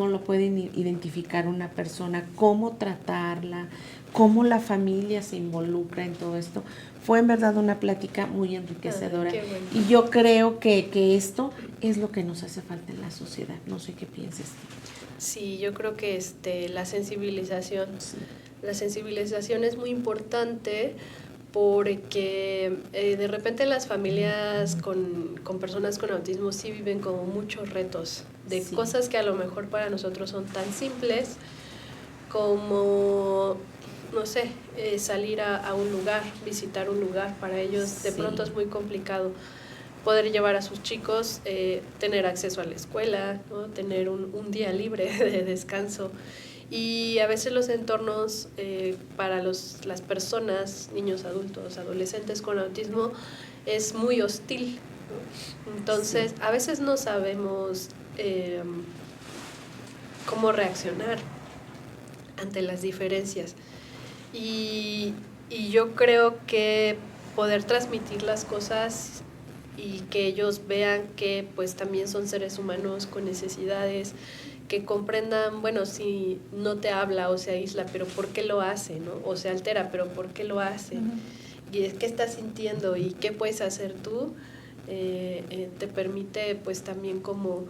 B: lo pueden identificar una persona, cómo tratarla, cómo la familia se involucra en todo esto. Fue en verdad una plática muy enriquecedora.
C: Qué bueno.
B: Y yo creo que esto es lo que nos hace falta en la sociedad. No sé qué pienses.
C: Sí, yo creo que la sensibilización, la sensibilización es muy importante, porque de repente las familias con personas con autismo sí viven como muchos retos de cosas que a lo mejor para nosotros son tan simples como, no sé, salir a un lugar, visitar un lugar. Para ellos de pronto es muy complicado poder llevar a sus chicos, tener acceso a la escuela, ¿no? Tener un día libre de descanso. Y a veces los entornos para las personas, niños, adultos, adolescentes con autismo, es muy hostil, ¿no? Entonces, a veces no sabemos cómo reaccionar ante las diferencias. Y yo creo que poder transmitir las cosas y que ellos vean que pues también son seres humanos con necesidades, que comprendan, bueno, si no te habla o se aísla, pero ¿por qué lo hace, no? O se altera, pero ¿por qué lo hace? Y qué estás sintiendo y qué puedes hacer tú, te permite pues también como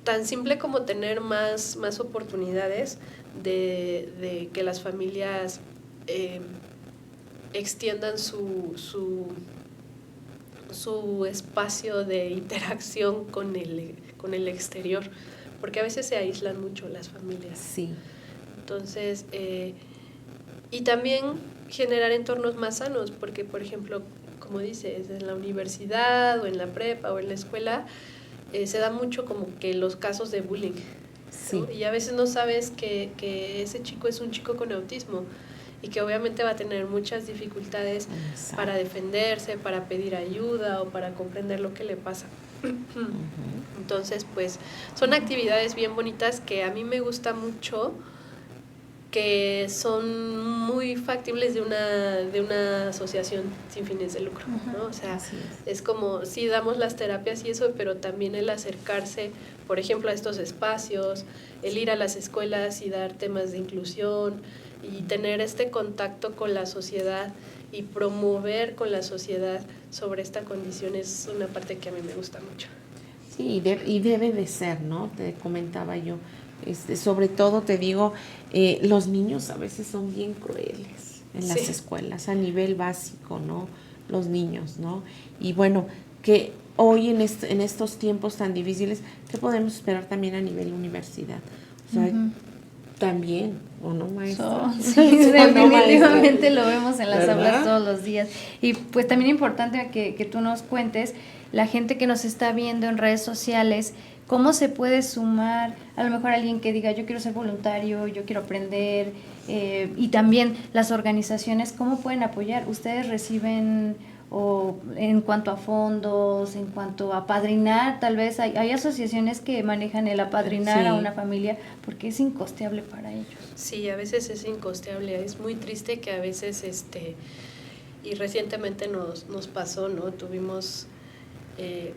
C: tan simple como tener más oportunidades de que las familias extiendan su espacio de interacción con el exterior, porque a veces se aíslan mucho las familias.
B: Sí.
C: Entonces, y también generar entornos más sanos, porque, por ejemplo, como dices, en la universidad o en la prepa o en la escuela, se da mucho como que los casos de bullying, ¿no? Y a veces no sabes que ese chico es un chico con autismo, y que obviamente va a tener muchas dificultades para defenderse, para pedir ayuda o para comprender lo que le pasa. Entonces, pues son actividades bien bonitas que a mí me gusta mucho, que son muy factibles de una asociación sin fines de lucro, ¿no? O sea, es como, sí damos las terapias y eso, pero también el acercarse, por ejemplo, a estos espacios, el ir a las escuelas y dar temas de inclusión y tener este contacto con la sociedad y promover con la sociedad sobre esta condición es una parte que a mí me gusta mucho.
B: Sí, y debe de ser, ¿no? Te comentaba yo. Sobre todo te digo, los niños a veces son bien crueles en las escuelas, a nivel básico, ¿no? Los niños, ¿no? Y bueno, que hoy en estos tiempos tan difíciles, ¿qué podemos esperar también a nivel universidad? O sea, también, ¿o no, maestra?
A: Sí, definitivamente
B: no,
A: lo vemos en las
B: ¿verdad?
A: aulas todos los días. Y pues también importante que tú nos cuentes, la gente que nos está viendo en redes sociales, cómo se puede sumar, a lo mejor alguien que diga, yo quiero ser voluntario, yo quiero aprender, y también las organizaciones, ¿cómo pueden apoyar? ¿Ustedes reciben, o en cuanto a fondos, en cuanto a apadrinar, tal vez hay asociaciones que manejan el apadrinar a una familia porque es incosteable para ellos?
C: Sí, a veces es incosteable, es muy triste que a veces, y recientemente nos pasó, ¿no? Tuvimos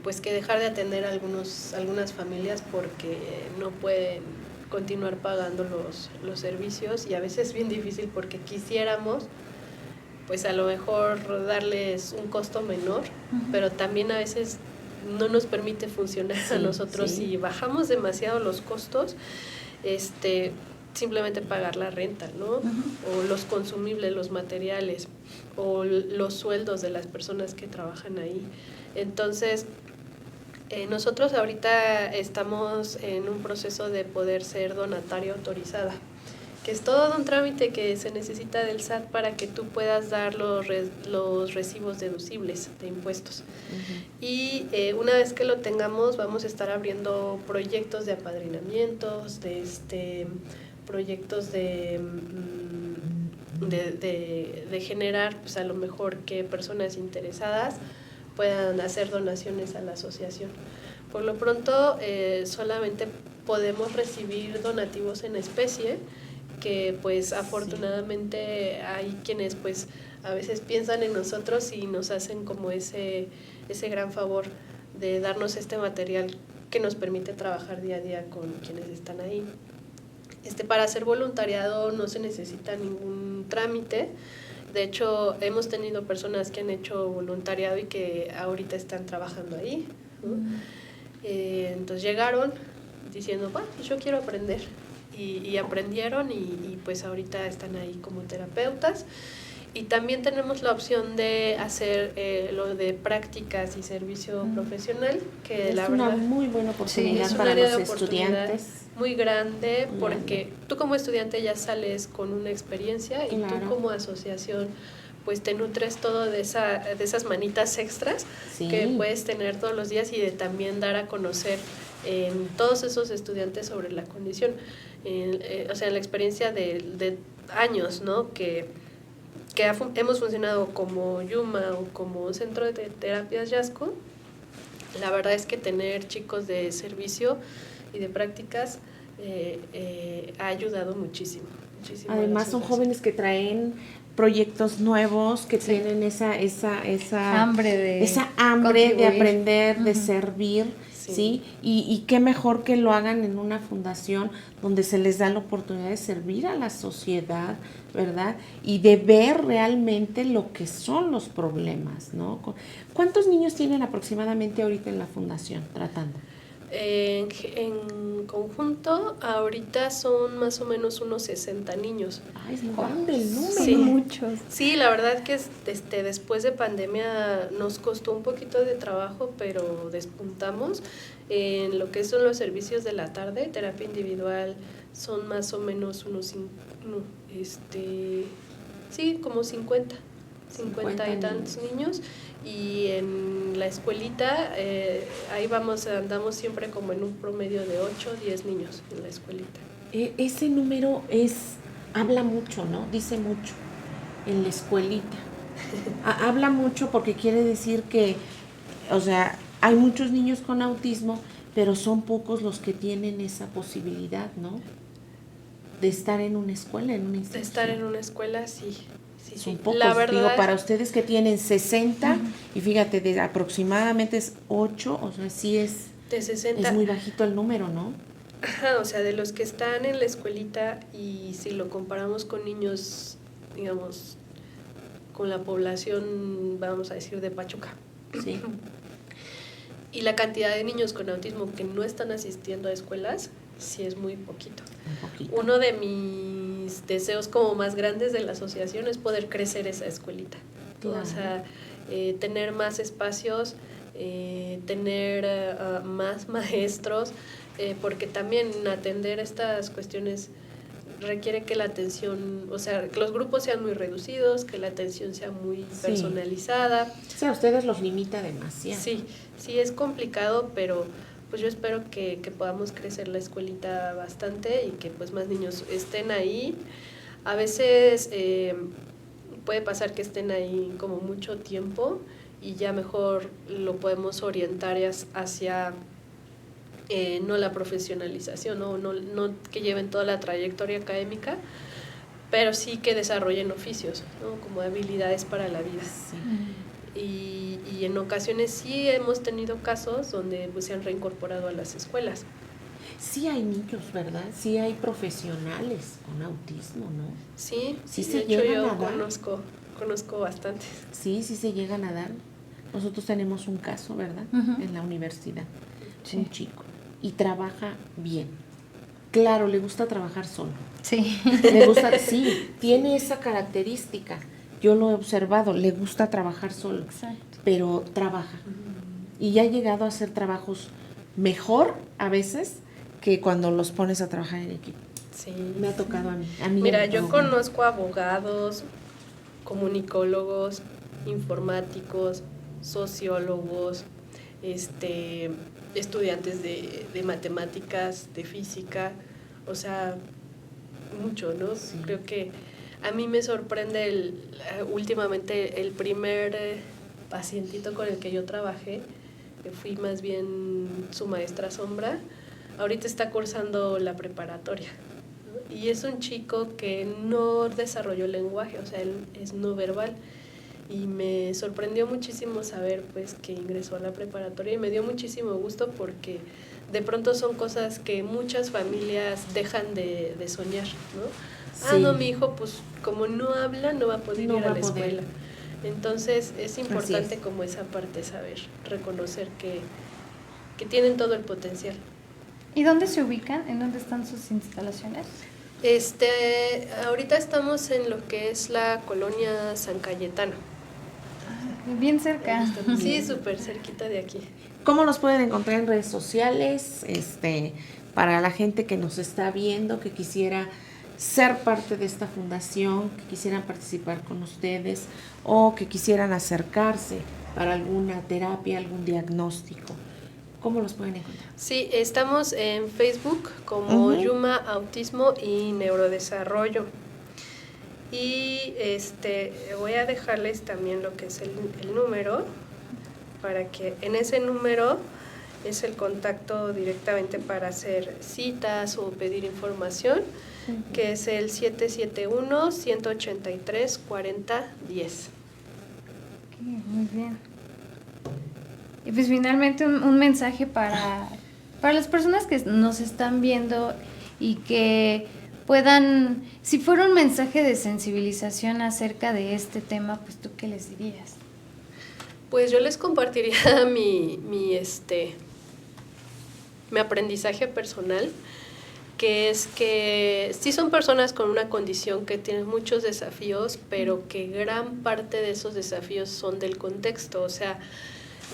C: pues que dejar de atender a algunas familias porque no pueden continuar pagando los servicios, y a veces es bien difícil porque quisiéramos pues a lo mejor darles un costo menor, pero también a veces no nos permite funcionar a nosotros. Si bajamos demasiado los costos, simplemente pagar la renta, ¿no? O los consumibles, los materiales, o los sueldos de las personas que trabajan ahí. Entonces, nosotros ahorita estamos en un proceso de poder ser donataria autorizada, que es todo un trámite que se necesita del SAT para que tú puedas dar los recibos deducibles de impuestos. Y una vez que lo tengamos, vamos a estar abriendo proyectos de apadrinamientos, proyectos de generar, pues a lo mejor que personas interesadas puedan hacer donaciones a la asociación. Por lo pronto, solamente podemos recibir donativos en especie, que pues afortunadamente hay quienes pues a veces piensan en nosotros y nos hacen como ese gran favor de darnos este material que nos permite trabajar día a día con quienes están ahí. Para hacer voluntariado no se necesita ningún trámite. De hecho, hemos tenido personas que han hecho voluntariado y que ahorita están trabajando ahí, ¿no? Entonces llegaron diciendo, bueno, yo quiero aprender. Y aprendieron y pues ahorita están ahí como terapeutas. Y también tenemos la opción de hacer lo de prácticas y servicio profesional, que
B: es una muy buena oportunidad para los estudiantes.
C: Muy grande, porque tú como estudiante ya sales con una experiencia y tú como asociación pues te nutres todo de esas manitas extras que puedes tener todos los días, y de también dar a conocer en todos esos estudiantes sobre la condición. O sea, la experiencia de años, ¿no? Que hemos funcionado como Yuma o como Centro de Terapias Yasco. La verdad es que tener chicos de servicio y de prácticas ha ayudado muchísimo.
B: Además son jóvenes que traen proyectos nuevos, que tienen esa hambre de aprender, de servir, ¿sí? Y qué mejor que lo hagan en una fundación donde se les da la oportunidad de servir a la sociedad, ¿verdad? Y de ver realmente lo que son los problemas, ¿no? ¿Cuántos niños tienen aproximadamente ahorita en la fundación tratando?
C: En conjunto, ahorita son más o menos unos 60 niños.
B: Ay, es muy grande el número.
A: Sí, muchos.
C: Sí, la verdad que después de pandemia nos costó un poquito de trabajo, pero despuntamos. En lo que son los servicios de la tarde, terapia individual, son más o menos como 50 y tantos niños. Y en la escuelita, ahí andamos siempre como en un promedio de 8 o 10 niños en la escuelita.
B: Ese número habla mucho, ¿no? Dice mucho. en la escuelita. Habla mucho porque quiere decir que, o sea, hay muchos niños con autismo, pero son pocos los que tienen esa posibilidad, ¿no? De estar en una escuela, en una institución.
C: De estar en una escuela, sí.
B: Son pocos,
C: La verdad,
B: digo, para ustedes que tienen 60, y fíjate, de aproximadamente es 8, o sea, sí es,
C: de 60.
B: es muy bajito el número, ¿no?
C: Ajá, o sea, de los que están en la escuelita, y si lo comparamos con niños, digamos, con la población, vamos a decir, de Pachuca.
B: Sí.
C: Y la cantidad de niños con autismo que no están asistiendo a escuelas, sí es muy poquito.
B: Un poquito.
C: Uno de mis deseos como más grandes de la asociación es poder crecer esa escuelita.
B: Claro.
C: O sea, tener más espacios, tener más maestros, porque también atender estas cuestiones requiere que la atención, o sea, que los grupos sean muy reducidos, que la atención sea muy personalizada.
B: O sea, a ustedes los limita demasiado.
C: Sí, sí es complicado, pero pues yo espero que podamos crecer la escuelita bastante y que pues más niños estén ahí. A veces puede pasar que estén ahí como mucho tiempo y ya mejor lo podemos orientar hacia no la profesionalización, no que lleven toda la trayectoria académica, pero sí que desarrollen oficios, ¿no? Como habilidades para la vida.
B: Sí.
C: Y en ocasiones sí hemos tenido casos donde pues, se han reincorporado a las escuelas.
B: Sí hay niños, ¿verdad? Sí hay profesionales con autismo, ¿no?
C: Sí,
B: Sí
C: de
B: se
C: hecho
B: llegan
C: yo
B: a dar.
C: conozco bastantes.
B: Sí se llegan a dar. Nosotros tenemos un caso, ¿verdad? En la universidad.
A: Sí.
B: Un chico. Y trabaja bien. Claro, le gusta trabajar solo.
A: Sí.
B: Le gusta, sí, tiene esa característica. Yo lo he observado, le gusta trabajar solo.
A: Exacto.
B: Pero trabaja. Y ya ha llegado a hacer trabajos mejor a veces que cuando los pones a trabajar en equipo.
C: Sí.
B: Me ha tocado a mí.
C: Mira, yo conozco abogados, comunicólogos, informáticos, sociólogos, estudiantes de matemáticas, de física, o sea, mucho, ¿no?
B: Sí.
C: Creo que a mí me sorprende últimamente el primer pacientito con el que yo trabajé, que fui más bien su maestra sombra, ahorita está cursando la preparatoria, ¿no? Y es un chico que no desarrolló el lenguaje, o sea, él es no verbal. Y me sorprendió muchísimo saber pues que ingresó a la preparatoria y me dio muchísimo gusto porque de pronto son cosas que muchas familias dejan de soñar, ¿no?
B: Sí.
C: No, mi hijo pues como no habla no va a poder
B: No
C: ir
B: va
C: a la
B: a poder.
C: escuela. Entonces es importante
B: es.
C: como esa parte saber, reconocer que tienen todo el potencial.
A: ¿Y dónde se ubican? ¿En dónde están sus instalaciones?
C: Ahorita estamos en lo que es la colonia San Cayetano.
A: Bien cerca.
C: Sí, súper cerquita de aquí.
B: ¿Cómo nos pueden encontrar en redes sociales? Para la gente que nos está viendo, que quisiera ser parte de esta fundación, que quisieran participar con ustedes o que quisieran acercarse para alguna terapia, algún diagnóstico. ¿Cómo los pueden encontrar?
C: Sí, estamos en Facebook como Yuma Autismo y Neurodesarrollo. Y voy a dejarles también lo que es el número, para que en ese número es el contacto directamente para hacer citas o pedir información, que es el 771-183-4010.
A: Muy bien. Y pues finalmente un mensaje para las personas que nos están viendo y que puedan, si fuera un mensaje de sensibilización acerca de este tema, pues ¿tú qué les dirías?
C: Pues yo les compartiría mi aprendizaje personal, que es que sí son personas con una condición que tienen muchos desafíos, pero que gran parte de esos desafíos son del contexto, o sea,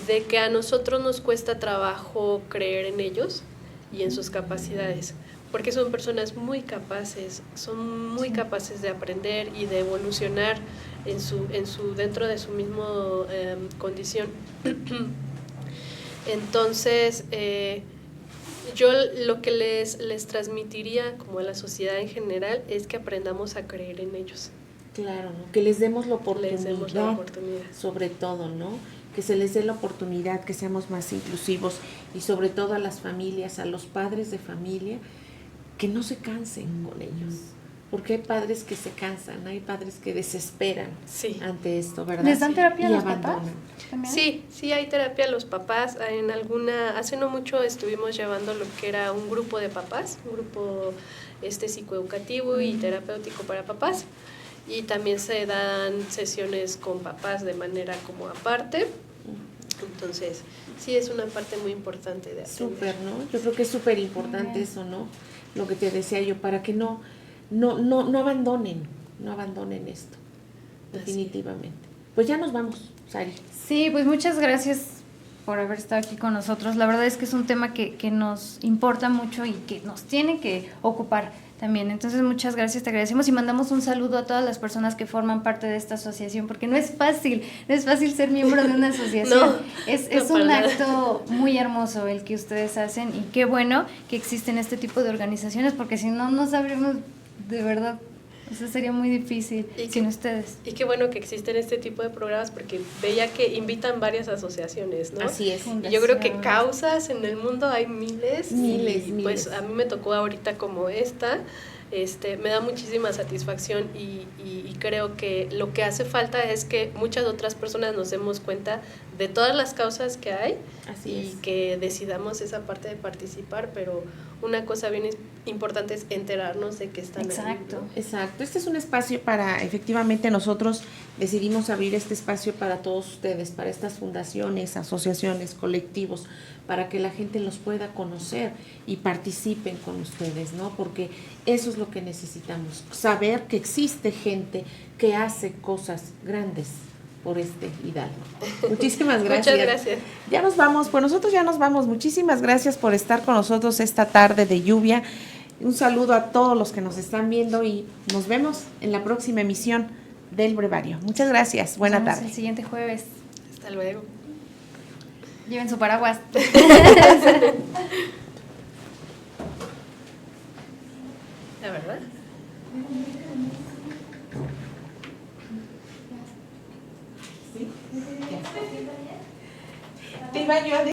C: de que a nosotros nos cuesta trabajo creer en ellos y en sus capacidades, porque son personas muy capaces, son muy capaces de aprender y de evolucionar dentro de su mismo condición. Entonces, yo lo que les transmitiría como a la sociedad en general es que aprendamos a creer en ellos.
B: Claro, ¿no? Que les demos la oportunidad,
C: Les demos la oportunidad.
B: sobre todo, ¿no? Que se les dé la oportunidad, que seamos más inclusivos y sobre todo a las familias, a los padres de familia, que no se cansen con ellos. Porque hay padres que se cansan, hay padres que desesperan
C: Sí.
B: ante esto, ¿verdad?
A: ¿Les dan terapia a
B: Y
A: los papás?
B: abandonan.
A: ¿También?
C: Sí, hay terapia a los papás. Hace no mucho estuvimos llevando lo que era un grupo de papás, un grupo psicoeducativo y terapéutico para papás. Y también se dan sesiones con papás de manera como aparte. Entonces, sí es una parte muy importante de atender.
B: Súper, ¿no? Yo creo que es súper importante eso, ¿no? Lo que te decía yo, para que no abandonen esto, definitivamente. Pues ya nos vamos, Sari.
A: Sí, pues muchas gracias por haber estado aquí con nosotros. La verdad es que es un tema que nos importa mucho y que nos tiene que ocupar también. Entonces, muchas gracias, te agradecemos y mandamos un saludo a todas las personas que forman parte de esta asociación, porque no es fácil ser miembro de una asociación.
C: No,
A: es
C: no
A: un
C: para nada.
A: acto muy hermoso el que ustedes hacen y qué bueno que existen este tipo de organizaciones, porque si no, no sabríamos de verdad. Eso sería muy difícil sin ustedes.
C: Y qué bueno que existen este tipo de programas porque veía que invitan varias asociaciones, ¿no?
B: Así es.
C: Y yo creo que causas en el mundo hay miles.
B: Miles.
C: Pues a mí me tocó ahorita como esta. Me da muchísima satisfacción y creo que lo que hace falta es que muchas otras personas nos demos cuenta de todas las causas que hay.
B: Así
C: y
B: es.
C: que decidamos esa parte de participar, pero una cosa bien importante es enterarnos de que están
A: Exacto.
C: ahí, ¿no?
B: Exacto, este es un espacio para, efectivamente nosotros decidimos abrir este espacio para todos ustedes, para estas fundaciones, asociaciones, colectivos, para que la gente los pueda conocer y participen con ustedes, ¿no? Porque eso es lo que necesitamos, saber que existe gente que hace cosas grandes por este Hidalgo. Muchísimas gracias.
C: Muchas gracias.
B: Ya nos vamos, pues nosotros ya nos vamos. Muchísimas gracias por estar con nosotros esta tarde de lluvia. Un saludo a todos los que nos están viendo y nos vemos en la próxima emisión del Brevario. Muchas gracias. Buena
A: Nos vemos
B: tarde.
A: el siguiente jueves.
C: Hasta luego.
A: Lleven su paraguas.
C: La verdad.
B: Te iba yo a